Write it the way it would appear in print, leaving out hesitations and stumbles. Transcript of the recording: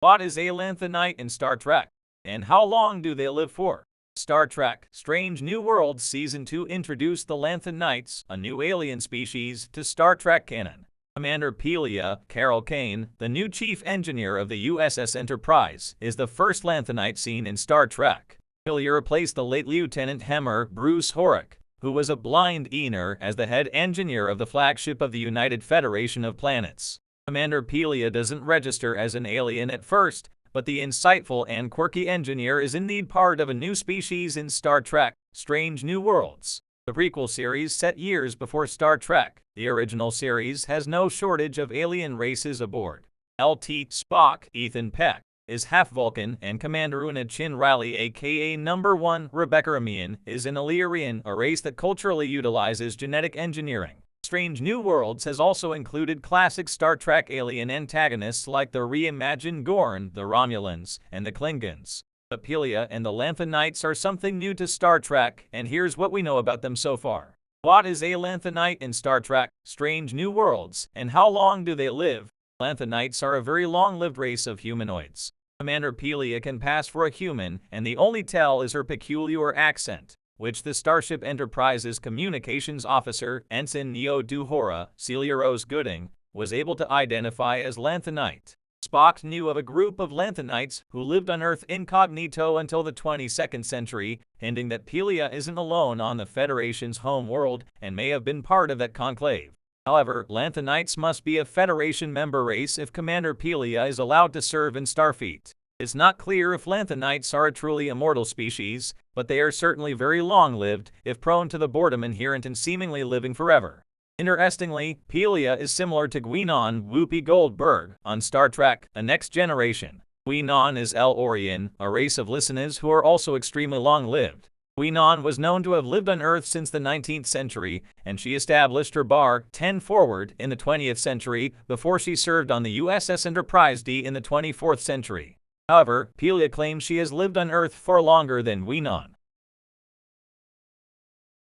What is a Lanthanite in Star Trek? And how long do they live for? Star Trek Strange New Worlds Season 2 introduced the Lanthanites, a new alien species, to Star Trek canon. Commander Pelia, Carol Kane, the new chief engineer of the USS Enterprise, is the first Lanthanite seen in Star Trek. Pelia replaced the late Lieutenant Hemmer Bruce Horrick, who was a blind Eaner, as the head engineer of the flagship of the United Federation of Planets. Commander Pelia doesn't register as an alien at first, but the insightful and quirky engineer is indeed part of a new species in Star Trek Strange New Worlds. The prequel series set years before Star Trek. The original series has no shortage of alien races aboard. LT Spock, Ethan Peck, is half Vulcan, and Commander Una Chin Riley aka Number 1 Rebecca Ramian is an Illyrian, a race that culturally utilizes genetic engineering. Strange New Worlds has also included classic Star Trek alien antagonists like the reimagined Gorn, the Romulans, and the Klingons. But Pelia and the Lanthanites are something new to Star Trek, and here's what we know about them so far. What is a Lanthanite in Star Trek Strange New Worlds, and how long do they live? Lanthanites are a very long-lived race of humanoids. Commander Pelia can pass for a human, and the only tell is her peculiar accent, which the Starship Enterprise's communications officer, Ensign Neo Duhora, Celia Rose Gooding, was able to identify as Lanthanite. Spock knew of a group of Lanthanites who lived on Earth incognito until the 22nd century, hinting that Pelia isn't alone on the Federation's home world and may have been part of that conclave. However, Lanthanites must be a Federation member race if Commander Pelia is allowed to serve in Starfleet. It's not clear if Lanthanites are a truly immortal species, but they are certainly very long-lived, if prone to the boredom inherent in seemingly living forever. Interestingly, Pelia is similar to Guinan Whoopi Goldberg on Star Trek: A Next Generation. Guinan is El-Orion, a race of listeners who are also extremely long-lived. Guinan was known to have lived on Earth since the 19th century, and she established her bar 10 forward in the 20th century before she served on the USS Enterprise D in the 24th century. However, Pelia claims she has lived on Earth for longer than Guinan.